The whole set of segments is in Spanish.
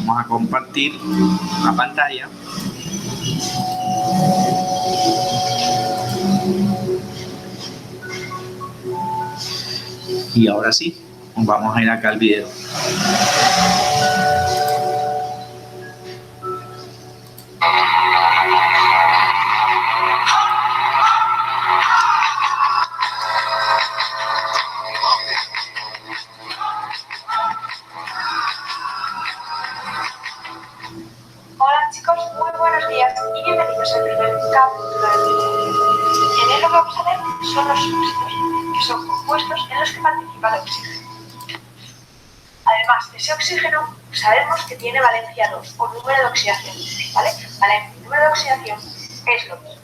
Vamos a compartir la pantalla. Y ahora sí, vamos a ir acá al video. Hola chicos, muy buenos días y bienvenidos al primer capítulo del video. En él lo que vamos a ver son los óxidos, que son compuestos en los que participa el oxígeno. Además, ese oxígeno sabemos que tiene valencia 2 o número de oxidación, ¿vale? Valencia y número de oxidación es lo mismo.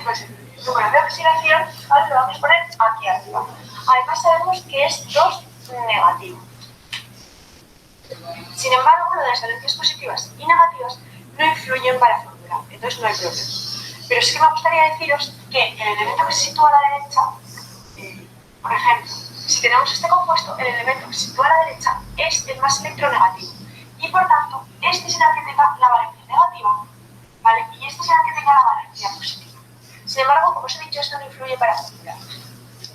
Pues el número de oxidación, ¿vale? Lo vamos a poner aquí arriba. Además sabemos que es 2 negativo. Sin embargo, lo de las valencias positivas y negativas no influyen para formular, entonces no hay problema. Pero sí que me gustaría deciros que el elemento que se sitúa a la derecha, por ejemplo, si tenemos este compuesto, el elemento que se sitúa a la derecha es el más electronegativo y por tanto, este será el que tenga la valencia negativa, ¿vale? Y este será el que tenga la valencia positiva. Sin embargo, como os he dicho, esto no influye para formular.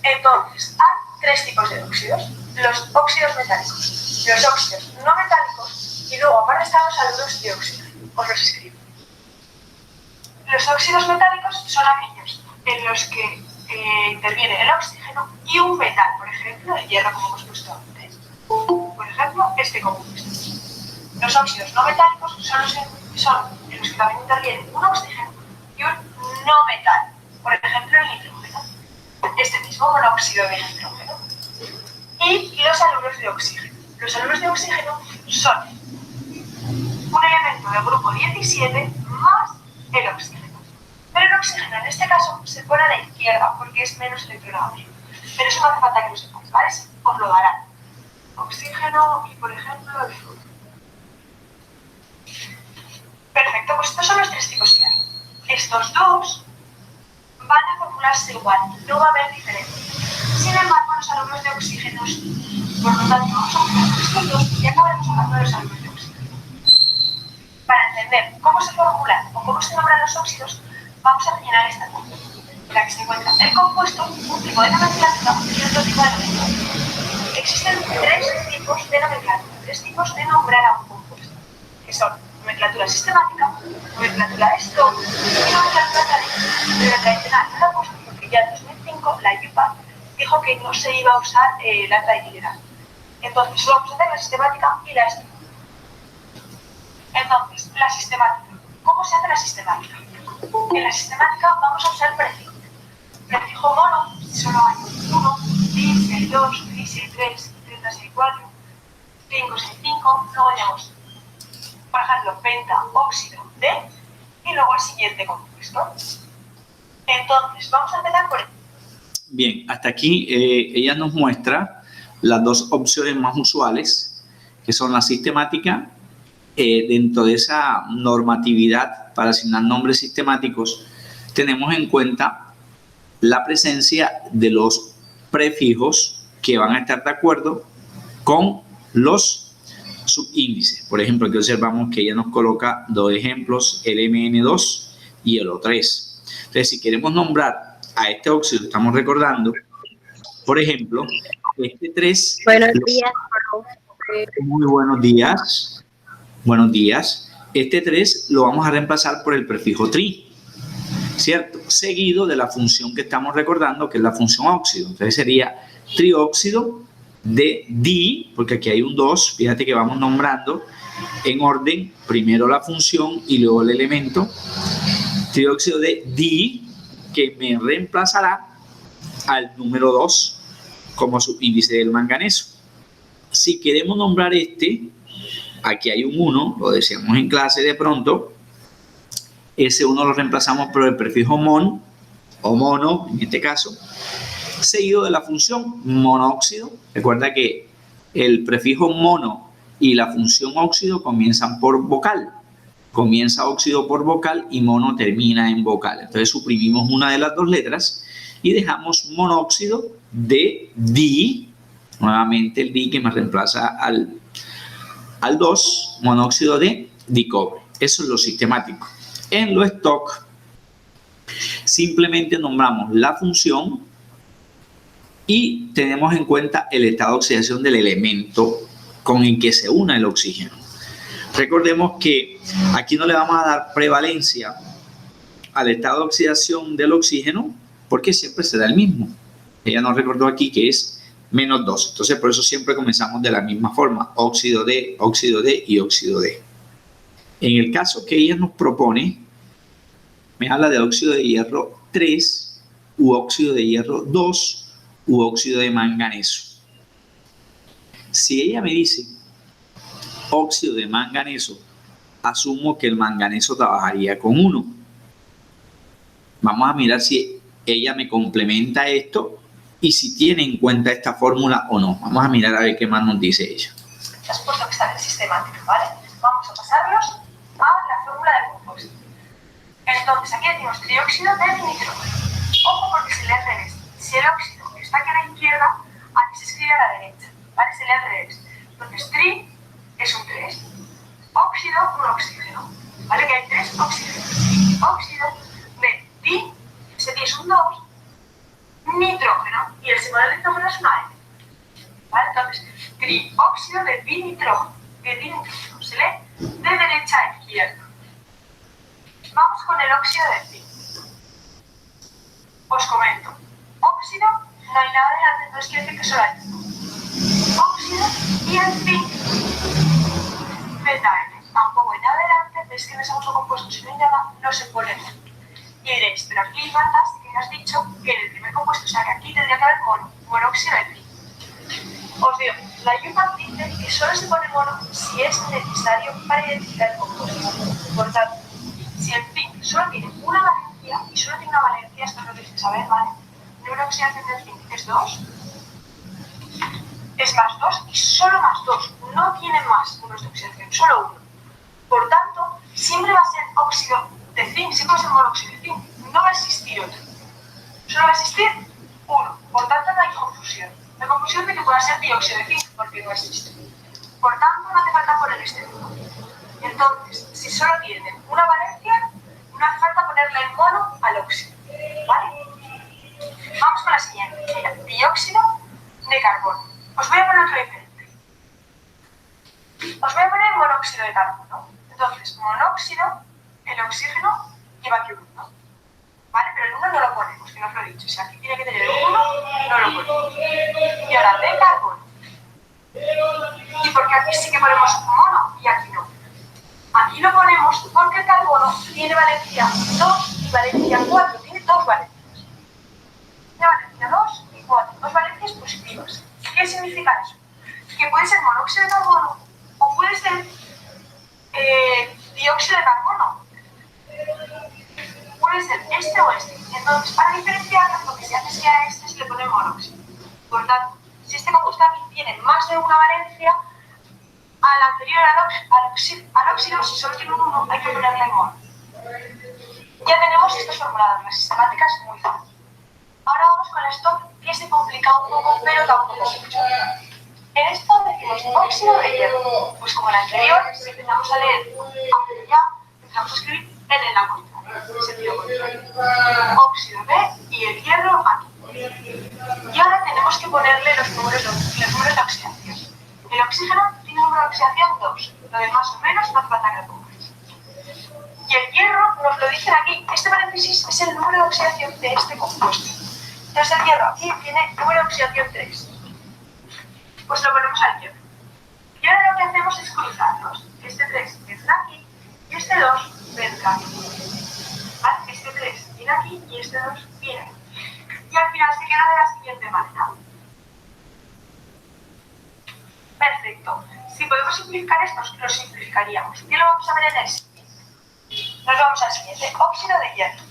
Entonces, hay 3 tipos de óxidos: los óxidos metálicos, los óxidos no metálicos y luego aparte están los haluro de oxígeno. Os los escribo. Los óxidos metálicos son aquellos en los que interviene el oxígeno y un metal, por ejemplo, el hierro, como hemos puesto antes. Por ejemplo, este compuesto. Los óxidos no metálicos son en los que también interviene un oxígeno y un no metal, por ejemplo, el nitrógeno, este mismo monóxido de nitrógeno. Y los haluros de oxígeno. Los haluros de oxígeno son un elemento del grupo 17 más el oxígeno. Pero el oxígeno en este caso se pone a la izquierda porque es menos electronegativo. Pero eso no hace falta que lo sepáis, ¿vale? Os lo darán. Oxígeno y, por ejemplo, el flujo. Perfecto, pues estos son los 3 tipos que hay. Estos dos van a formularse igual, no va a haber diferencia. Sin embargo, los haluros de oxígenos, por lo tanto, vamos a formar estos dos y acabaremos hablando de los haluros de oxígeno. Para entender cómo se formulan o cómo se nombran los óxidos, vamos a rellenar esta tabla, en la que se encuentra el compuesto, un tipo de nomenclatura y otro tipo de nomenclatura. Existen 3 tipos de nomenclatura, 3 tipos de nombrar a un compuesto, que son nomenclatura sistemática, nomenclatura stock y nomenclatura tradicional. Pero la tradicional no la he puesto porque ya en 2005 la IUPAC dijo que no se iba a usar la tradicional. Entonces solo vamos a hacer la sistemática y la stock. Entonces, la sistemática. ¿Cómo se hace la sistemática? En la sistemática vamos a usar prefijo. Prefijo mono, si solo hay 1, bis, si hay 2, bis, si hay 3, 30, si hay 4, 5, si hay 5, luego tenemos, por ejemplo, pentaóxido de y luego el siguiente compuesto. Entonces, vamos a empezar por él. Bien, hasta aquí ella nos muestra las 2 opciones más usuales, que son la sistemática. Dentro de esa normatividad para asignar nombres sistemáticos, tenemos en cuenta la presencia de los prefijos que van a estar de acuerdo con los subíndices. Por ejemplo, aquí observamos que ella nos coloca 2 ejemplos, el MN2 y el O3. Entonces, si queremos nombrar a este óxido, estamos recordando, por ejemplo, este 3. Buenos días. Muy buenos días. Buenos días. Este 3 lo vamos a reemplazar por el prefijo tri, ¿cierto? Seguido de la función que estamos recordando, que es la función óxido. Entonces sería trióxido de di, porque aquí hay un 2, fíjate que vamos nombrando en orden, primero la función y luego el elemento. Trióxido de di, que me reemplazará al número 2 como subíndice del manganeso. Si queremos nombrar este, aquí hay un 1, lo decíamos en clase de pronto, ese 1 lo reemplazamos por el prefijo mon, o mono, en este caso, seguido de la función monóxido. Recuerda que el prefijo mono y la función óxido comienzan por vocal. Comienza óxido por vocal y mono termina en vocal. Entonces suprimimos una de las 2 letras y dejamos monóxido de di, nuevamente el di que me reemplaza al 2, monóxido de dicobre. Eso es lo sistemático. En lo stock, simplemente nombramos la función y tenemos en cuenta el estado de oxidación del elemento con el que se une el oxígeno. Recordemos que aquí no le vamos a dar prevalencia al estado de oxidación del oxígeno porque siempre será el mismo. Ella nos recordó aquí que es -2. Entonces, por eso siempre comenzamos de la misma forma. Óxido de y óxido de. En el caso que ella nos propone, me habla de óxido de hierro 3 u óxido de hierro 2 u óxido de manganeso. Si ella me dice óxido de manganeso, asumo que el manganeso trabajaría con 1. Vamos a mirar si ella me complementa esto y si tiene en cuenta esta fórmula o no. Vamos a mirar a ver qué más nos dice ella. Has puesto que están en sistemática, ¿vale? Vamos a pasarlos a la fórmula del compuesto. Entonces, aquí decimos trióxido de nitrógeno. Ojo porque se lee al revés. Si el óxido está aquí a la izquierda, aquí se escribe a la derecha, ¿vale? Se lee al revés. Entonces, tri es un 3. Óxido, un oxígeno. ¿Vale? Que hay 3 oxígenos. Óxido de di, ese di es un 2. Nitrógeno. Y el símbolo del nitrógeno es una N. ¿Vale? Entonces, trióxido de dinitrógeno. Se lee de derecha a izquierda. Vamos con el óxido de zinc. Os comento. Óxido, no hay nada delante, entonces quiere decir que solo hay óxido y el zinc. ZN. Tampoco hay nada delante, ves que en ese uso compuesto si no hay nada, no se pone. Y diréis, pero aquí faltas que has dicho que en el primer compuesto, o sea que aquí tendría que haber monóxido de zinc. Os digo, la UPAC dice que solo se pone mono si es necesario para identificar el compuesto. Por tanto, si el zinc solo tiene una valencia, y solo tiene una valencia, esto es lo que tienes que saber, ¿vale? El número de oxidación del zinc es 2, es +2 y solo +2, no tiene más números de oxidación, solo 1. Por tanto, siempre va a ser óxido de zinc, siempre va a ser monóxido de zinc, no va a existir otro. Solo va a existir uno, por tanto no hay confusión. La confusión de que pueda ser dióxido de zinc, porque no existe. Por tanto, no hace falta poner este 1. Entonces, si solo tienen una valencia, no hace falta ponerle el mono al óxido, ¿vale? Vamos con la siguiente, dióxido de carbono. Os voy a poner otro diferente. Os voy a poner monóxido de carbono. Entonces, monóxido, el oxígeno lleva aquí un 1, ¿vale? Pero el 1 no lo ponemos, que no os lo he dicho. O sea, aquí tiene que tener el 1, no lo ponemos. Y ahora de carbono. ¿Y por qué aquí sí que ponemos mono y aquí no? Aquí lo ponemos porque el carbono tiene valencia 2 y valencia 4. Tiene 2 valencias. Tiene valencia 2 y 4. 2 valencias positivas. ¿Qué significa eso? Que puede ser monóxido de carbono o puede ser dióxido de carbono. Puede ser este o este. Entonces, para diferenciarlo, lo que se hace es que a este se le pone monóxido. Por tanto, si este compuesto aquí tiene más de una valencia, al anterior al óxido, si solo tiene un 1, hay que ponerle el mono. Ya tenemos esto formulado, la sistemática es muy fácil. Ahora vamos con el stock, que se complica un poco, pero tampoco mucho. En esto decimos óxido de hierro. Pues como el anterior, si empezamos a leer hacia allá, empezamos a escribir en la contraria, en sentido contrario. Óxido de y el hierro aquí. Y ahora tenemos que ponerle los números de oxidación. El oxígeno tiene número de oxidación 2, lo de más o menos no hace falta que lo pongáis. Y el hierro nos lo dicen aquí, este paréntesis es el número de oxidación de este compuesto. Entonces el hierro aquí tiene número de oxidación 3. Pues lo ponemos al hierro. Y ahora lo que hacemos es cruzarlos. Este 3 vendrá aquí y este 2 vendrá aquí. ¿Vale? Este 3 viene aquí y este 2 viene aquí. Y al final se queda de la siguiente manera. Perfecto. Si podemos simplificar esto, lo simplificaríamos. ¿Qué lo vamos a ver en el siguiente? Nos vamos al siguiente. Óxido de hierro.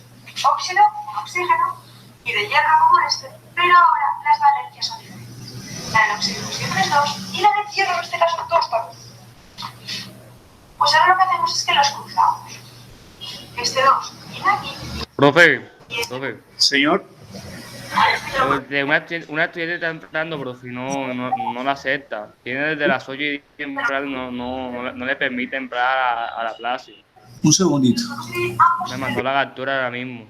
Óxido, un oxígeno, y de hierro como este, pero ahora las valencias son diferentes. La del oxígeno siempre es 2 y la del hierro en este caso 2 también. Pues ahora lo que hacemos es que los cruzamos. Este 2 viene aquí. Profe. Señor. Pero una estudiante está entrando, pero si no la acepta. Tiene desde las 8 y entrar, no le permite entrar a la clase. Un segundito. Me mandó la captura ahora mismo.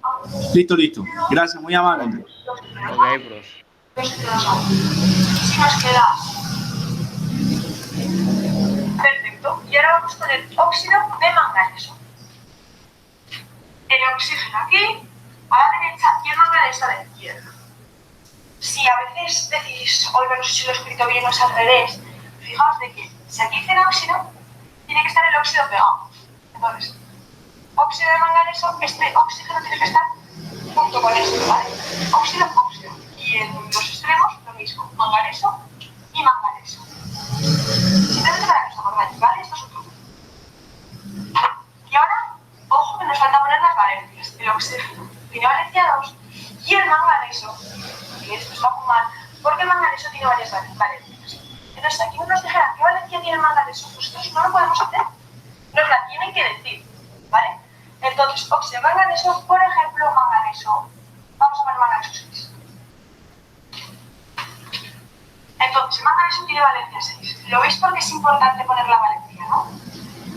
Listo. Gracias, muy amable. Ok, profe. Si nos queda. Perfecto. Y ahora vamos con el óxido de manganeso. El oxígeno aquí, a la derecha, y el manganeso a la izquierda. Si a veces decís, oiga, no sé si lo he escrito bien o es al revés, fijaos de que si aquí dice óxido, tiene que estar el óxido pegado. Entonces, óxido de manganeso, este oxígeno tiene que estar junto con esto, ¿vale? Óxido. Y en los extremos, lo mismo, manganeso y manganeso. Simplemente para que os acordáis, ¿vale? Esto es otro. Y ahora, ojo que nos falta poner las valencias. El oxígeno tiene valencia 2 y el manganeso, y esto está muy mal, porque el manganeso tiene varias valencias. Entonces, aquí nos dijera qué valencia tiene el manganeso, pues nosotros no lo podemos hacer. Nos la tienen que decir, ¿vale? Entonces, óxido de manganeso, por ejemplo, manganeso. Vamos a poner manganeso 6. Entonces, el manganeso tiene valencia 6. ¿Lo veis porque es importante poner la valencia, no?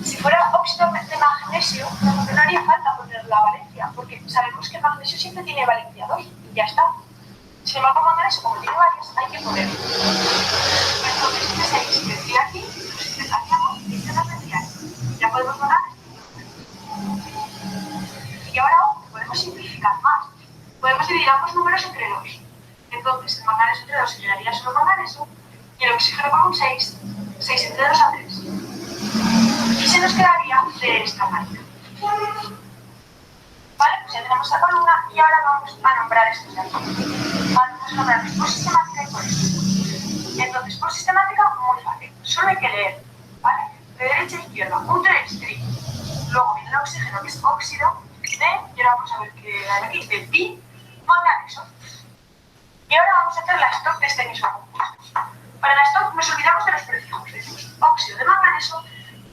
Si fuera óxido de magnesio, no haría falta poner la valencia, porque sabemos que el magnesio siempre tiene valencia 2 y ya está. Sin embargo, el manganeso, como tiene varias, hay que ponerlo. Entonces, este 6 vendría aquí, pues intentaríamos y este nos vendría aquí. Ya podemos poner. Y ahora podemos simplificar más. Podemos dividir ambos números entre 2. Entonces, el manganeso entre 2 se quedaría solo manganeso y el oxígeno con un 6. 6 entre 2 a 3. Y se nos quedaría de esta manera. Vale, pues ya tenemos la columna y ahora vamos a nombrar estos de aquí. Vamos a nombrarlos por sistemática y por esto. Entonces, por sistemática, muy fácil. Solo hay que leer, ¿vale? De derecha a izquierda, un 3, tri. Luego viene el oxígeno, que es óxido, de, y ahora vamos a ver qué hay aquí, de pi, manganeso. Y ahora vamos a hacer la stock de este mismo compuesto. Para la stock nos olvidamos de los prefijos. Decimos óxido de manganeso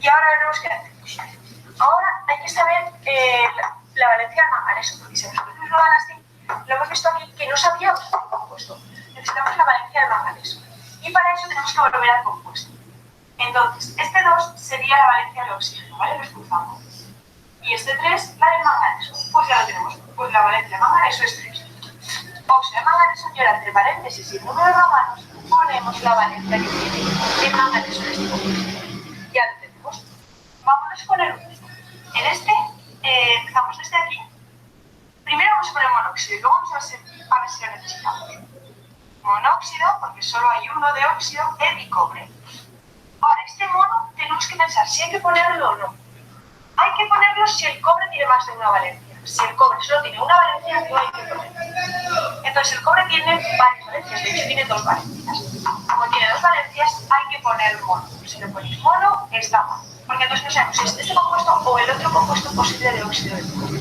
y ahora veremos qué hacemos. Ahora hay que saber la valencia del manganeso, porque si los prefijos lo dan así, lo hemos visto aquí que no sabíamos el compuesto. Necesitamos la valencia del manganeso. Y para eso tenemos que volver al compuesto. Entonces, este 2 sería la valencia del oxígeno, ¿vale? Lo expulsamos. Y este 3, la del manganeso. Pues ya lo tenemos. Pues la valencia del manganeso es 3. Óxido de manganeso, y ahora entre paréntesis y números romanos ponemos la valencia que tiene el manganeso en este compuesto. Ya lo tenemos. Vámonos con el último. En este, empezamos desde aquí. Primero vamos a poner monóxido y luego vamos a ver si lo necesitamos. Monóxido, porque solo hay uno de óxido, el y cobre. Ahora, este mono tenemos que pensar si hay que ponerlo o no. Hay que ponerlo si el cobre tiene más de una valencia. Si el cobre solo tiene una valencia, no hay que ponerlo. Entonces, el cobre tiene varias valencias, de hecho tiene 2 valencias. Como tiene 2 valencias, hay que poner mono. Si le ponéis mono, está mal. Porque entonces no sabemos si es este compuesto o el otro compuesto posible de óxido de cobre.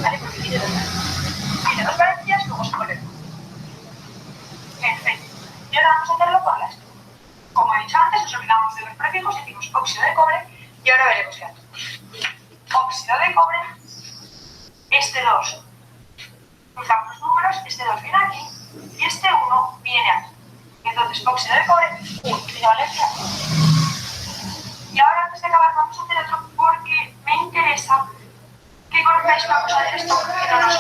¿Vale? Porque tiene 2 valencias. Tiene 2 valencias, luego se pone el mono. Perfecto. Y ahora vamos a hacerlo por las. Como he dicho antes, nos olvidamos de los prefijos, decimos óxido de cobre y ahora veremos qué hacemos. Óxido de cobre, este 2. Cruzamos los números, este 2 viene aquí y este 1 viene aquí. Entonces, óxido de cobre, 1, tiene valencia. Y ahora, antes de acabar, vamos a hacer otro porque me interesa que conozcáis una cosa de esto que no nos.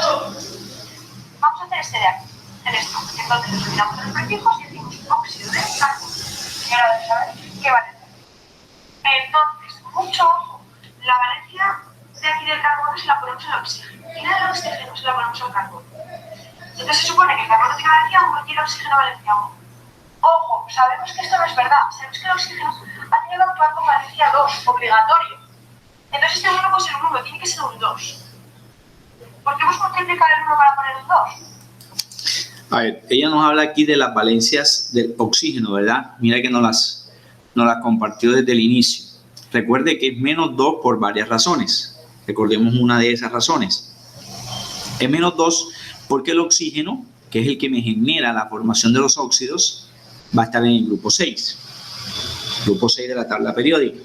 Vamos a hacer este de aquí, el esto. Entonces, nos olvidamos de los prefijos y decimos óxido de carbono. Y ahora vamos a ver qué valencia. Entonces, mucho ojo, la valencia de aquí del carbono se la ponemos al oxígeno y la del oxígeno se la ponemos al carbono. Entonces se supone que el carbono tiene valencia 1 y el oxígeno valencia 1. Ojo, sabemos que esto no es verdad. Sabemos que el oxígeno ha tenido que actuar con valencia 2, obligatorio. Entonces este 1 no puede ser un 1, tiene que ser un 2. ¿Por qué hemos multiplicado el 1 para poner un 2? A ver, ella nos habla aquí de las valencias del oxígeno, ¿verdad? Mira que nos las compartió desde el inicio. Recuerde que es menos 2 por varias razones. Recordemos una de esas razones. Es menos 2 porque el oxígeno, que es el que me genera la formación de los óxidos, va a estar en el grupo 6. Grupo 6 de la tabla periódica.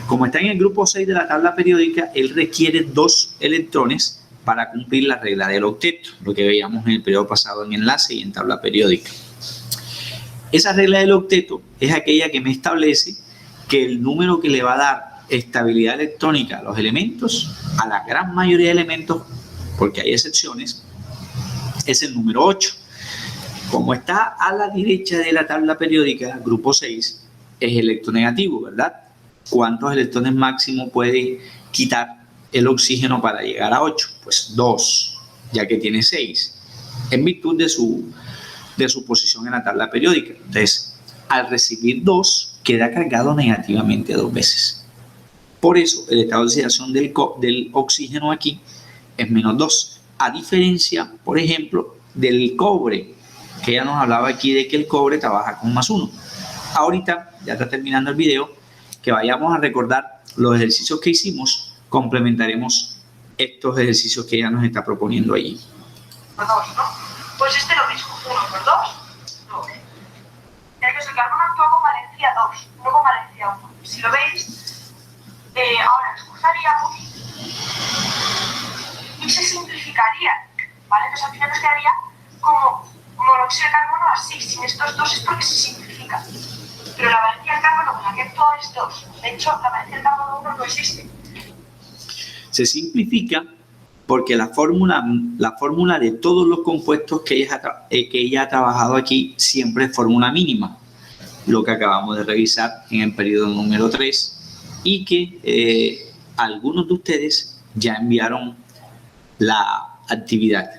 Como está en el grupo 6 de la tabla periódica, él requiere 2 electrones para cumplir la regla del octeto, lo que veíamos en el periodo pasado en enlace y en tabla periódica. Esa regla del octeto es aquella que me establece que el número que le va a dar estabilidad electrónica a los elementos, a la gran mayoría de elementos, porque hay excepciones, es el número 8. Como está a la derecha de la tabla periódica, grupo 6, es electronegativo, ¿verdad? ¿Cuántos electrones máximo puede quitar el oxígeno para llegar a 8? Pues 2, ya que tiene 6, en virtud de su posición en la tabla periódica. Entonces, al recibir 2, queda cargado negativamente 2 veces. Por eso, el estado de oxidación del oxígeno aquí es menos 2, a diferencia, por ejemplo, del cobre, que ya nos hablaba aquí de que el cobre trabaja con más 1. Ahorita, ya está terminando el video, que vayamos a recordar los ejercicios que hicimos, complementaremos estos ejercicios que ella nos está proponiendo allí. 2, ¿no? Pues este lo mismo, 1 por 2, 2. Entonces el carbono actúa con valencia 2, no con valencia 1. Si lo veis, ahora escogeríamos y se simplificaría, ¿vale? Entonces al final nos quedaría como monóxido de carbono así, sin estos 2 es porque se simplifica. Pero la valencia del carbono con la que actúa es 2. De hecho, la valencia del carbono 1 no existe. Se simplifica porque la fórmula de todos los compuestos que ella ha trabajado aquí siempre es fórmula mínima, lo que acabamos de revisar en el periodo número 3 y que algunos de ustedes ya enviaron la actividad.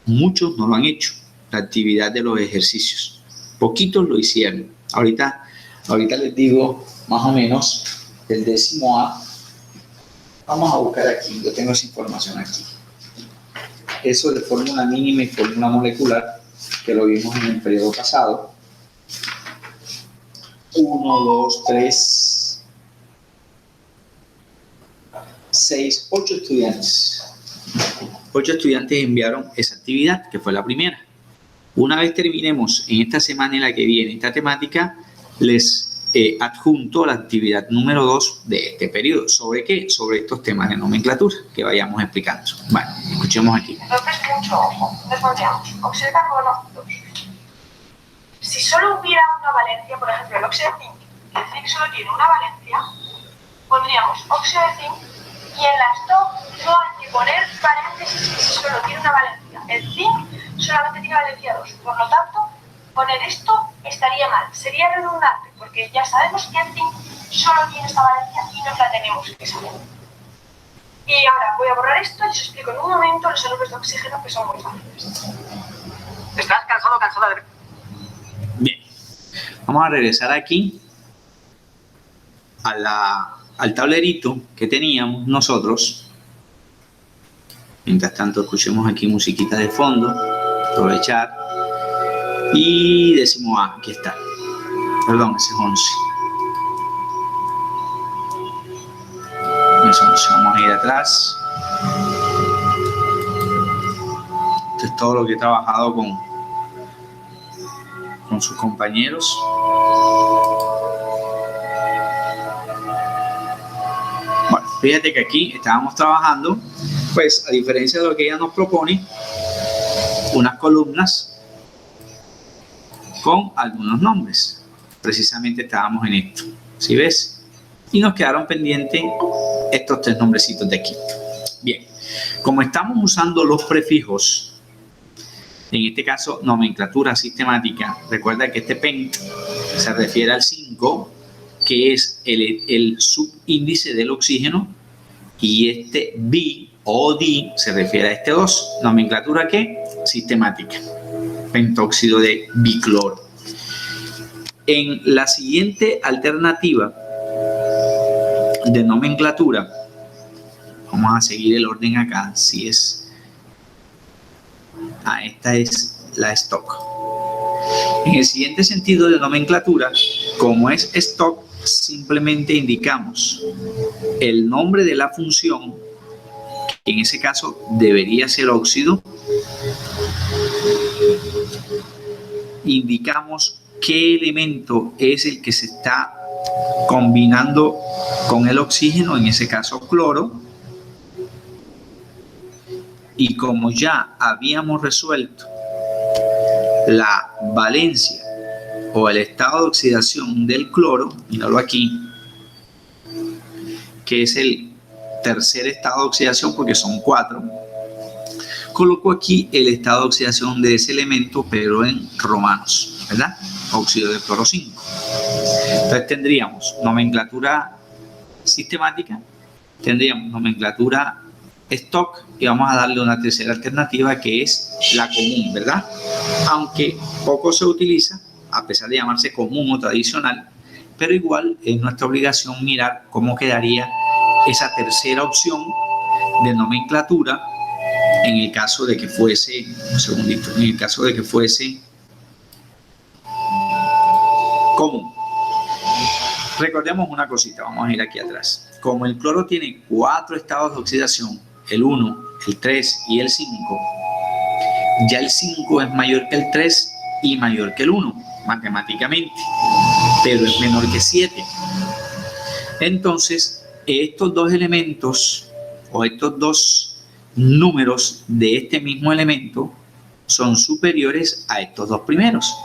Muchos no lo han hecho, la actividad de los ejercicios. Poquitos lo hicieron. Ahorita les digo más o menos el décimo A. Vamos a buscar aquí, yo tengo esa información aquí. Eso de fórmula mínima y fórmula molecular, que lo vimos en el periodo pasado. 1, 2, 3, 6, 8 estudiantes. 8 estudiantes enviaron esa actividad, que fue la primera. Una vez terminemos en esta semana y la que viene esta temática, les adjunto la actividad número 2 de este periodo. ¿Sobre qué? Sobre estos temas de nomenclatura que vayamos explicando. Bueno, escuchemos aquí. Entonces, mucho ojo. Entonces pondríamos óxido de carbono 2. Si solo hubiera una valencia, por ejemplo, el óxido de zinc, que el zinc solo tiene una valencia, pondríamos óxido de zinc y en las dos no hay que poner paréntesis si solo tiene una valencia. El zinc solamente tiene valencia 2. Por lo tanto, poner esto estaría mal, sería redundante, porque ya sabemos que el zinc solo tiene esta valencia y nos la tenemos que saber. Y ahora voy a borrar esto y os explico en un momento los anubres de oxígeno que son muy fáciles. ¿Estás cansado o cansada de...? Bien, vamos a regresar aquí al tablerito que teníamos nosotros. Mientras tanto, escuchemos aquí musiquita de fondo, aprovechar. Y décimo A, aquí está. Perdón, ese es 11. Ese es 11. Vamos a ir atrás. Esto es todo lo que he trabajado con sus compañeros. Bueno, fíjate que aquí estábamos trabajando, pues a diferencia de lo que ella nos propone, unas columnas con algunos nombres. Precisamente estábamos en esto, ¿sí ves? Y nos quedaron pendientes estos 3 nombrecitos de aquí. Bien, como estamos usando los prefijos, en este caso nomenclatura sistemática, recuerda que este PEN se refiere al 5, que es el subíndice del oxígeno, y este B o D se refiere a este 2. ¿Nomenclatura qué? Sistemática. Pentóxido de bicloro. En la siguiente alternativa de nomenclatura, vamos a seguir el orden acá, si es... esta es la stock. En el siguiente sentido de nomenclatura, como es stock, simplemente indicamos el nombre de la función, que en ese caso debería ser óxido. Indicamos qué elemento es el que se está combinando con el oxígeno, en ese caso cloro, Y como ya habíamos resuelto la valencia o el estado de oxidación del cloro, míralo aquí, que es el tercer estado de oxidación porque son 4, coloco aquí el estado de oxidación de ese elemento, pero en romanos, ¿verdad? Óxido de cloro 5. Entonces tendríamos nomenclatura sistemática, tendríamos nomenclatura stock y vamos a darle una tercera alternativa que es la común, ¿verdad? Aunque poco se utiliza, a pesar de llamarse común o tradicional, pero igual es nuestra obligación mirar cómo quedaría esa tercera opción de nomenclatura en el caso de que fuese, un segundito, en el caso de que fuese común. Recordemos una cosita, vamos a ir aquí atrás. Como el cloro tiene 4 estados de oxidación, el 1, el 3 y el 5, ya el 5 es mayor que el 3 y mayor que el 1, matemáticamente, pero es menor que 7. Entonces, estos dos elementos o estos dos números de este mismo elemento son superiores a estos dos primeros.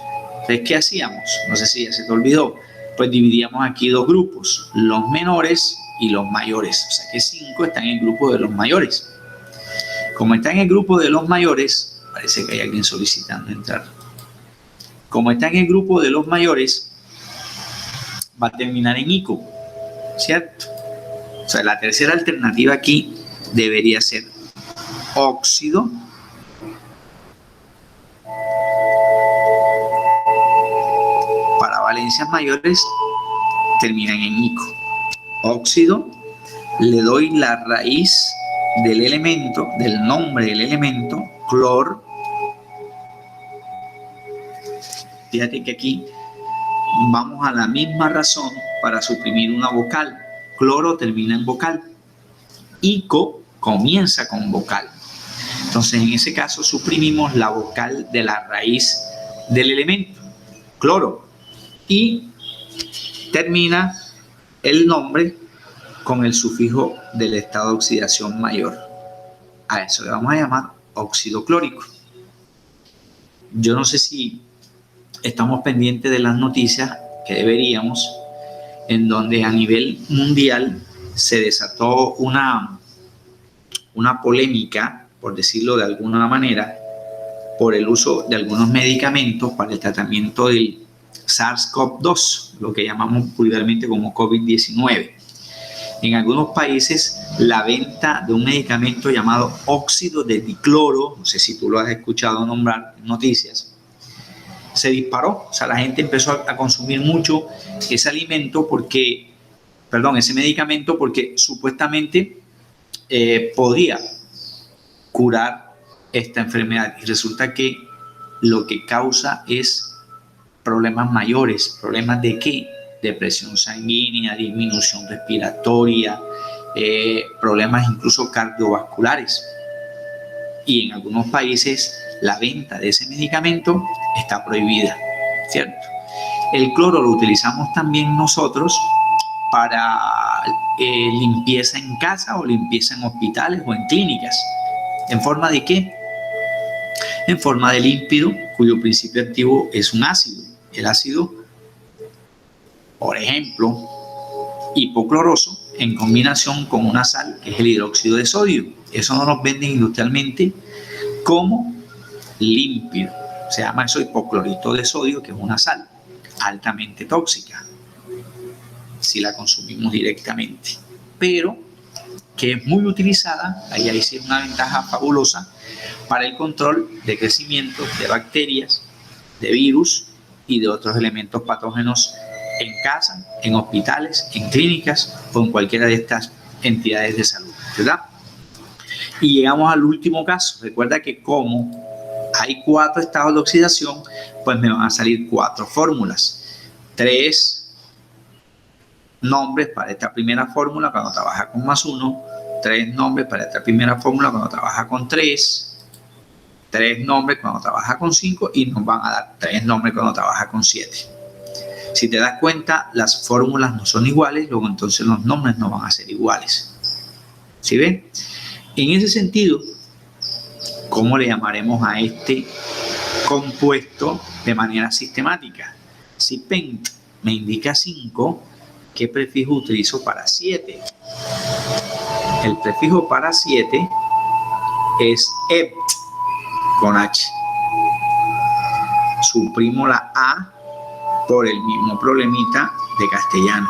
Entonces, ¿qué hacíamos? No sé si ya se te olvidó. Pues dividíamos aquí dos grupos, los menores y los mayores. O sea que 5 está en el grupo de los mayores. Como está en el grupo de los mayores, parece que hay alguien solicitando entrar. Como está en el grupo de los mayores, va a terminar en ico, ¿cierto? O sea, la tercera alternativa aquí debería ser óxido para valencias mayores, terminan en ico. Óxido, le doy la raíz del elemento, del nombre del elemento, clor. Fíjate que aquí vamos a la misma razón para suprimir una vocal. Cloro termina en vocal. Ico comienza con vocal. Entonces, en ese caso, suprimimos la vocal de la raíz del elemento, cloro. Y termina el nombre con el sufijo del estado de oxidación mayor. A eso le vamos a llamar óxido clórico. Yo no sé si estamos pendientes de las noticias, que deberíamos, en donde a nivel mundial se desató una polémica, por decirlo de alguna manera, por el uso de algunos medicamentos para el tratamiento del SARS-CoV-2, lo que llamamos vulgarmente como COVID-19. En algunos países, la venta de un medicamento llamado óxido de dicloro, no sé si tú lo has escuchado nombrar en noticias, se disparó. O sea, la gente empezó a consumir mucho ese medicamento porque supuestamente podía curar esta enfermedad, y resulta que lo que causa es problemas mayores. ¿Problemas de qué? Depresión sanguínea, disminución respiratoria, problemas incluso cardiovasculares. Y en algunos países la venta de ese medicamento está prohibida, ¿cierto? El cloro lo utilizamos también nosotros para limpieza en casa o limpieza en hospitales o en clínicas. ¿En forma de qué? En forma de líquido, cuyo principio activo es un ácido. El ácido, por ejemplo, hipocloroso, en combinación con una sal, que es el hidróxido de sodio. Eso no nos venden industrialmente como límpido. Se llama eso hipoclorito de sodio, que es una sal altamente tóxica si la consumimos directamente, pero que es muy utilizada, ahí sí es una ventaja fabulosa para el control de crecimiento de bacterias, de virus y de otros elementos patógenos en casa, en hospitales, en clínicas o en cualquiera de estas entidades de salud, ¿verdad? Y llegamos al último caso. Recuerda que como hay 4 estados de oxidación, pues me van a salir 4 fórmulas. 3 nombres para esta primera fórmula cuando trabaja con +1, 3 nombres para esta primera fórmula cuando trabaja con 3, 3 nombres cuando trabaja con 5 y nos van a dar 3 nombres cuando trabaja con 7. Si te das cuenta, las fórmulas no son iguales, luego entonces los nombres no van a ser iguales. ¿Sí ven? En ese sentido, ¿cómo le llamaremos a este compuesto de manera sistemática? Si pent me indica 5, ¿qué prefijo utilizo para 7? El prefijo para 7 es ept con H. Suprimo la A por el mismo problemita de castellano.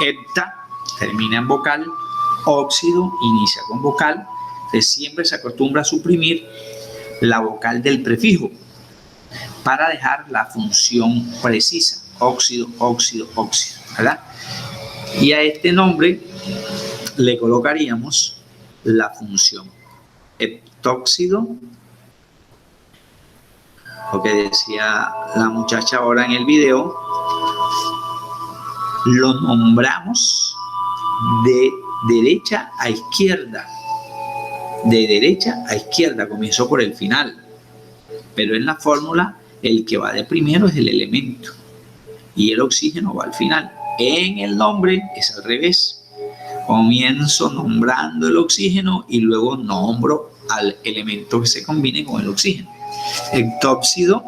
Hepta termina en vocal, óxido inicia con vocal, entonces siempre se acostumbra a suprimir la vocal del prefijo para dejar la función precisa, óxido, óxido, óxido, ¿verdad? Y a este nombre le colocaríamos la función heptóxido, lo que decía la muchacha ahora en el video, lo nombramos de derecha a izquierda. De derecha a izquierda, comenzó por el final, pero en la fórmula el que va de primero es el elemento y el oxígeno va al final. En el nombre es al revés. Comienzo nombrando el oxígeno y luego nombro al elemento que se combine con el oxígeno. Heptóxido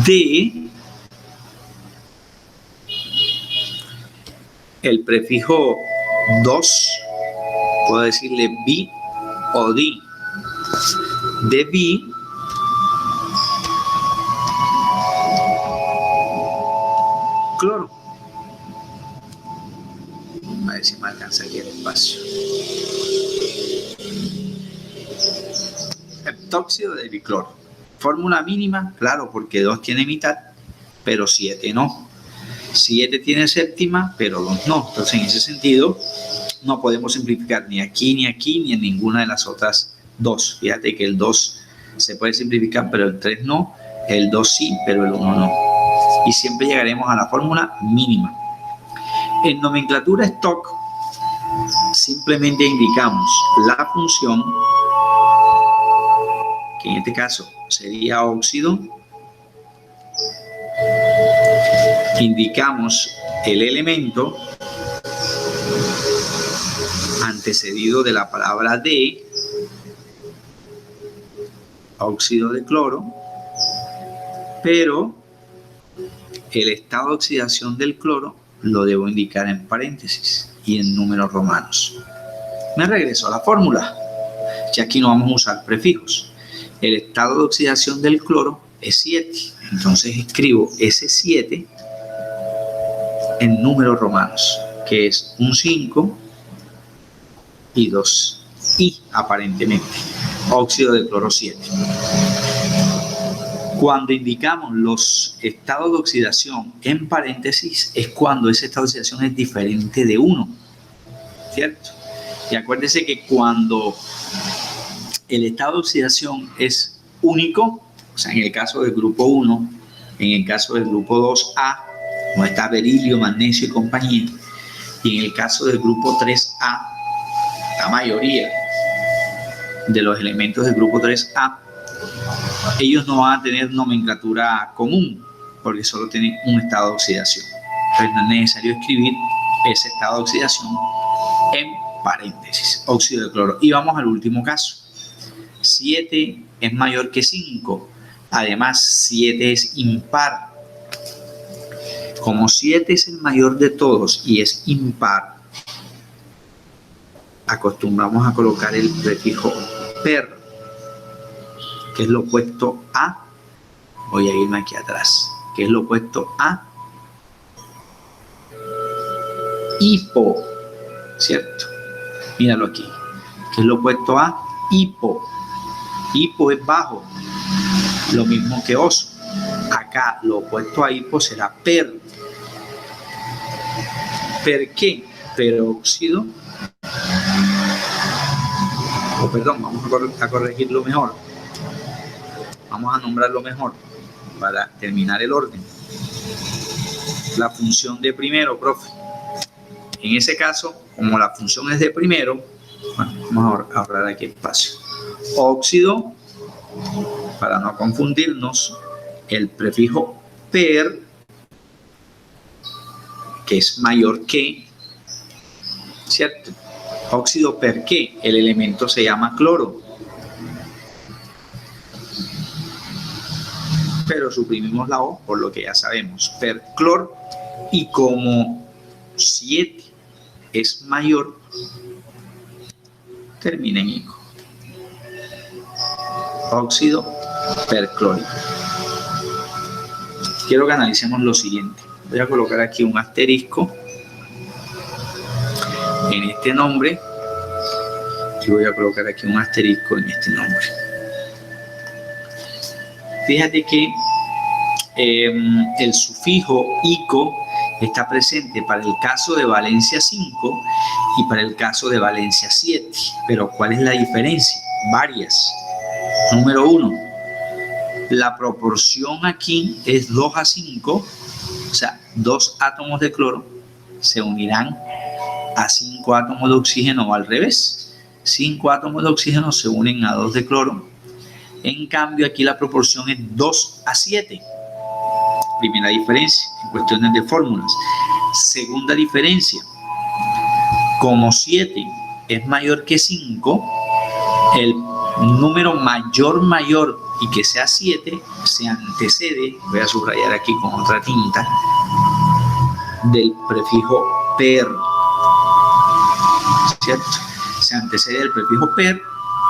de el prefijo 2, puedo decirle bi o di. De bi cloro. A ver si me alcanza aquí el espacio. Heptóxido de bicloro. Fórmula mínima, claro, porque 2 tiene mitad, pero 7 no. 7 tiene séptima, pero 2 no. Entonces, en ese sentido, no podemos simplificar ni aquí, ni aquí, ni en ninguna de las otras 2. Fíjate que el 2 se puede simplificar, pero el 3 no. El 2 sí, pero el 1 no. Y siempre llegaremos a la fórmula mínima. En nomenclatura stock, simplemente indicamos la función, que en este caso sería óxido. Indicamos el elemento antecedido de la palabra de, óxido de cloro, pero el estado de oxidación del cloro lo debo indicar en paréntesis y en números romanos. Me regreso a la fórmula. Ya aquí no vamos a usar prefijos. El estado de oxidación del cloro es 7. Entonces escribo ese 7 en números romanos, que es un 5 y 2. Y aparentemente, óxido de cloro 7. Cuando indicamos los estados de oxidación en paréntesis, es cuando ese estado de oxidación es diferente de 1, ¿cierto? Y acuérdense que cuando el estado de oxidación es único, o sea, en el caso del grupo 1, en el caso del grupo 2A, donde está berilio, magnesio y compañía, y en el caso del grupo 3A, la mayoría de los elementos del grupo 3A, ellos no van a tener nomenclatura común, porque solo tienen un estado de oxidación. Entonces no es necesario escribir ese estado de oxidación en paréntesis, óxido de cloro. Y vamos al último caso. 7 es mayor que 5. Además, 7 es impar. Como 7 es el mayor de todos y es impar, acostumbramos a colocar el prefijo per, que es lo opuesto a, voy a irme aquí atrás, que es lo opuesto a hipo, ¿cierto? Míralo aquí, que es lo opuesto a hipo. Hipo es bajo, lo mismo que oso. Acá lo opuesto a hipo será per. ¿Per qué? Peróxido. O perdón, vamos a corregirlo mejor. Vamos a nombrarlo mejor para terminar el orden. La función de primero, profe. En ese caso, como la función es de primero, bueno, vamos a ahorrar aquí espacio. Óxido, para no confundirnos, el prefijo per, que es mayor que, ¿cierto? Óxido per qué, el elemento se llama cloro. Pero suprimimos la O por lo que ya sabemos, perclor, y como 7 es mayor, termina en ico. Óxido perclórico. Quiero que analicemos lo siguiente. Voy a colocar aquí un asterisco en este nombre y voy a colocar aquí un asterisco en este nombre. Fíjate que el sufijo ico está presente para el caso de valencia 5 y para el caso de valencia 7. Pero ¿cuál es la diferencia? Varias. Número 1, la proporción aquí es 2:5, o sea, 2 átomos de cloro se unirán a 5 átomos de oxígeno, o al revés, 5 átomos de oxígeno se unen a 2 de cloro. En cambio, aquí la proporción es 2:7. Primera diferencia en cuestiones de fórmulas. Segunda diferencia, como 7 es mayor que 5, el número mayor y que sea 7 se antecede, voy a subrayar aquí con otra tinta, del prefijo per, ¿cierto? Se antecede del prefijo per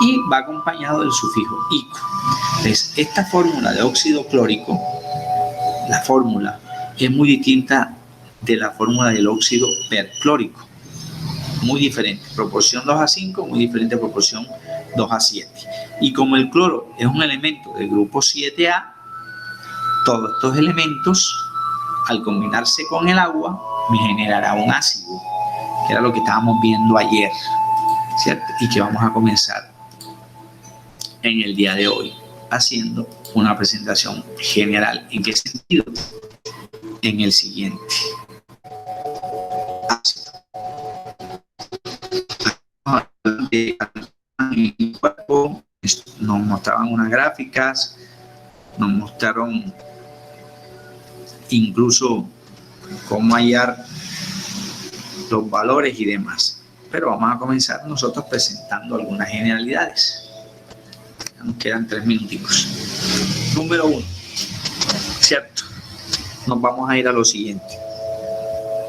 y va acompañado del sufijo ico. Entonces, esta fórmula de óxido clórico, la fórmula es muy distinta de la fórmula del óxido perclórico. Muy diferente, proporción 2:5, muy diferente proporción 2:7. Y como el cloro es un elemento del grupo 7A, todos estos elementos, al combinarse con el agua, me generará un ácido, que era lo que estábamos viendo ayer, ¿cierto? Y que vamos a comenzar en el día de hoy, haciendo una presentación general. ¿En qué sentido? En el siguiente. Nos mostraban unas gráficas, nos mostraron incluso cómo hallar los valores y demás, pero vamos a comenzar nosotros presentando algunas generalidades. Ya nos quedan 3 minuticos. Número 1, ¿cierto? Nos vamos a ir a lo siguiente.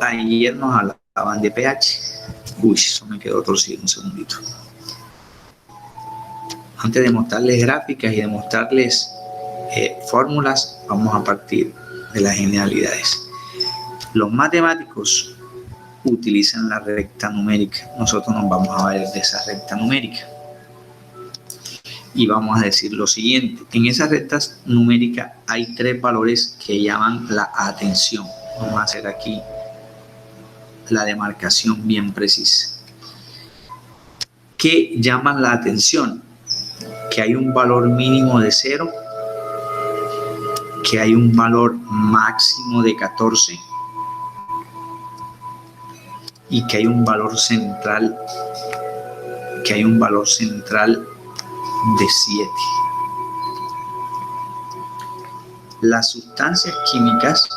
Ayer nos hablaban de pH. Uy, eso me quedó torcido, un segundito. Antes de mostrarles gráficas y de mostrarles fórmulas, vamos a partir de las generalidades. Los matemáticos utilizan la recta numérica. Nosotros nos vamos a valer de esa recta numérica. Y vamos a decir lo siguiente. En esa recta numérica hay 3 valores que llaman la atención. Vamos a hacer aquí la demarcación bien precisa. ¿Qué llaman la atención? Que hay un valor mínimo de 0, que hay un valor máximo de 14 y que hay un valor central, de 7. Las sustancias químicas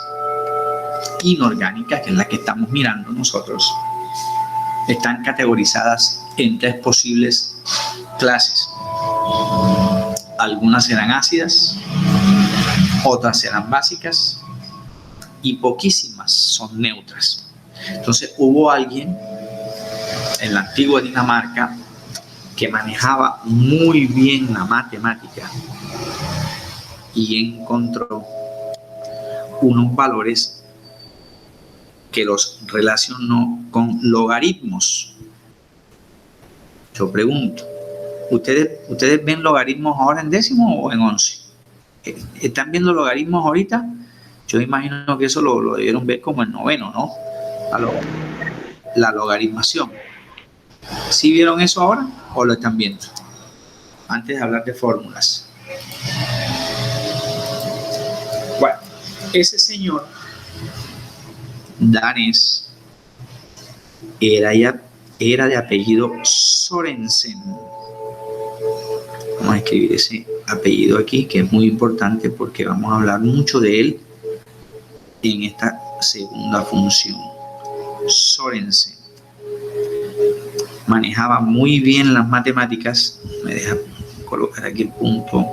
inorgánicas, que es la que estamos mirando nosotros, están categorizadas en 3 posibles clases. Algunas serán ácidas, otras serán básicas y poquísimas son neutras. Entonces hubo alguien en la antigua Dinamarca que manejaba muy bien la matemática y encontró unos valores que los relacionó con logaritmos. Yo pregunto, ¿ustedes ven logaritmos ahora en décimo o en 11? ¿Están viendo logaritmos ahorita? Yo imagino que eso lo debieron ver como en noveno, ¿no? La logaritmación. ¿Sí vieron eso ahora o lo están viendo? Antes de hablar de fórmulas. Bueno, ese señor danés era de apellido Sorensen. Vamos a escribir ese apellido aquí, que es muy importante porque vamos a hablar mucho de él en esta segunda función. Sorensen. manejaba muy bien las matemáticas. Me deja colocar aquí el punto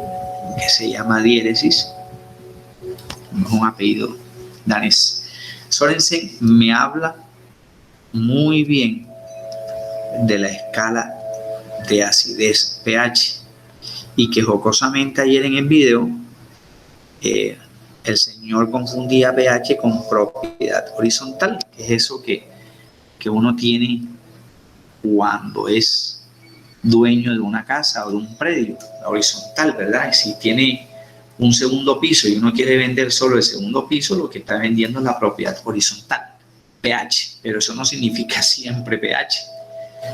que se llama diéresis, es un apellido danés. Sorensen me habla muy bien de la escala de acidez pH, y que jocosamente ayer en el video el señor confundía pH con propiedad horizontal, que es eso que uno tiene cuando es dueño de una casa o de un predio, la horizontal, ¿verdad? Y si tiene un segundo piso y uno quiere vender solo el segundo piso, lo que está vendiendo es la propiedad horizontal, pH, pero eso no significa siempre pH.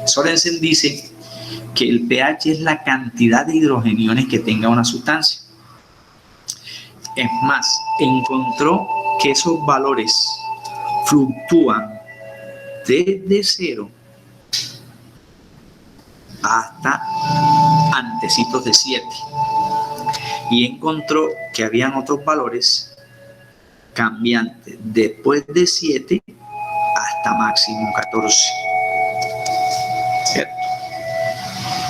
Sorensen dice que el pH es la cantidad de hidrogeniones que tenga una sustancia. Es más, encontró que esos valores fluctúan desde 0 hasta antecitos de 7. Y encontró que habían otros valores cambiantes después de 7 hasta máximo 14. ¿Cierto?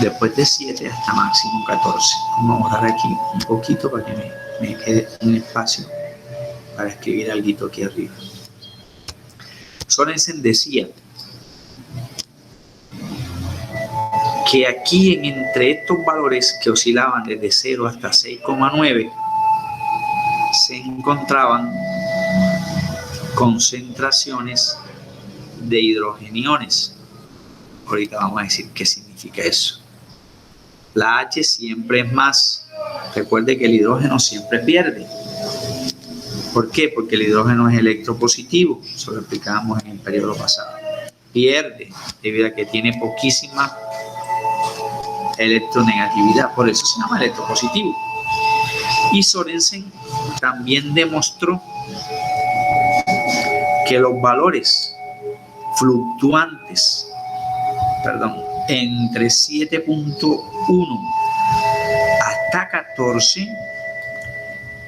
Después de 7 hasta máximo 14. Vamos a borrar aquí un poquito para que me quede un espacio para escribir algo aquí arriba. Sorensen decía que aquí entre estos valores que oscilaban desde 0 hasta 6,9 se encontraban concentraciones de hidrogeniones. Ahorita vamos a decir qué significa eso. La H siempre es más. Recuerde que el hidrógeno siempre pierde. ¿Por qué? Porque el hidrógeno es electropositivo. Eso lo explicábamos en el periodo pasado. Pierde debido a que tiene poquísima electronegatividad. Por eso se llama electropositivo. Y Sorensen también demostró que los valores fluctuantes, entre 7.1 hasta 14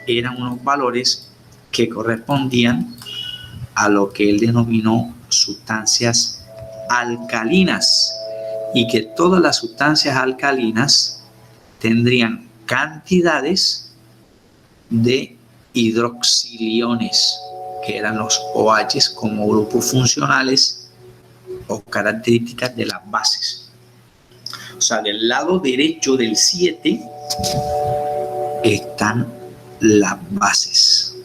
eran unos valores que correspondían a lo que él denominó sustancias alcalinas, y que todas las sustancias alcalinas tendrían cantidades de hidroxiliones, que eran los OHs, como grupos funcionales o características de las bases. O sea, del lado derecho del 7 están las bases,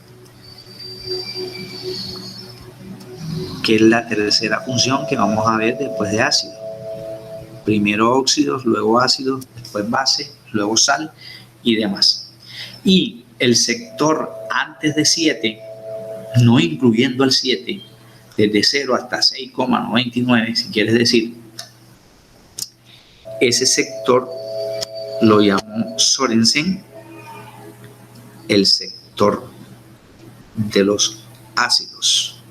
que es la tercera función que vamos a ver después de ácido. Primero óxidos, luego ácidos, después base, luego sal y demás. Y el sector antes de 7, no incluyendo el 7, desde 0 hasta 6,99, si quieres decir, ese sector lo llamó Sorensen el sector de los ácidos,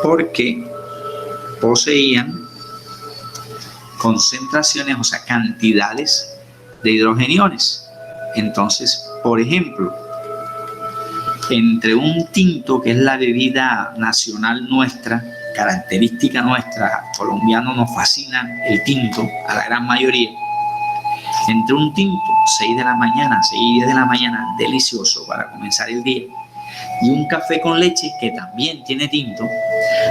porque poseían concentraciones, o sea, cantidades de hidrogeniones. Entonces, por ejemplo, entre un tinto, que es la bebida nacional nuestra, característica nuestra, colombiano, nos fascina el tinto a la gran mayoría. Entre un tinto, 6 de la mañana, 6 y 10 de la mañana, delicioso para comenzar el día, y un café con leche que también tiene tinto.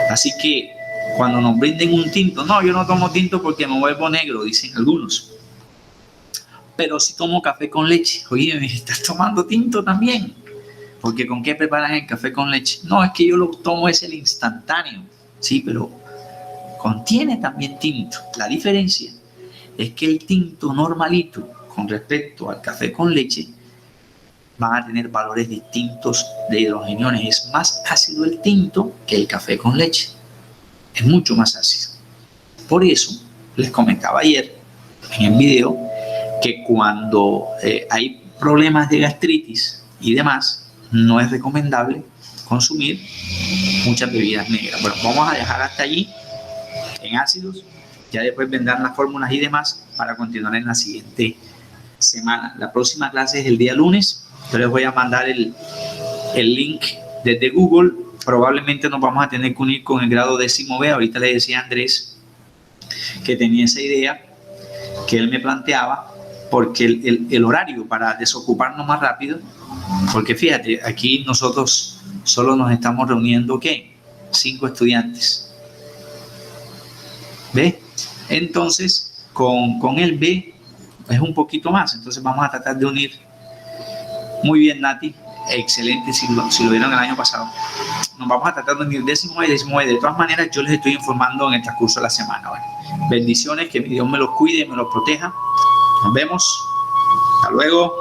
Así que cuando nos brinden un tinto, no, yo no tomo tinto porque me vuelvo negro, dicen algunos, pero si tomo café con leche. Oye, ¿me estás tomando tinto también? Porque ¿con qué preparan el café con leche? No, es que yo lo tomo, es el instantáneo. Sí, pero contiene también tinto. La diferencia es que el tinto normalito con respecto al café con leche van a tener valores distintos de hidrogeniones. Es más ácido el tinto que el café con leche. Es mucho más ácido. Por eso les comentaba ayer en el video que cuando hay problemas de gastritis y demás, no es recomendable consumir muchas bebidas negras. Bueno, vamos a dejar hasta allí en ácidos. Ya después vendrán las fórmulas y demás para continuar en la siguiente semana. La próxima clase es el día lunes. Yo les voy a mandar el link desde Google. Probablemente nos vamos a tener que unir con el grado 10B. Ahorita le decía a Andrés que tenía esa idea que él me planteaba, porque el horario para desocuparnos más rápido, porque fíjate, aquí nosotros solo nos estamos reuniendo, ¿qué? 5 estudiantes. ¿Ves? Entonces, con el B es un poquito más, entonces vamos a tratar de unir. Muy bien, Nati, excelente, si lo vieron el año pasado. Nos vamos a tratar de unir décimo A y décimo B. De todas maneras, yo les estoy informando en el transcurso de la semana. Bueno, bendiciones, que Dios me los cuide y me los proteja. Nos vemos. Hasta luego.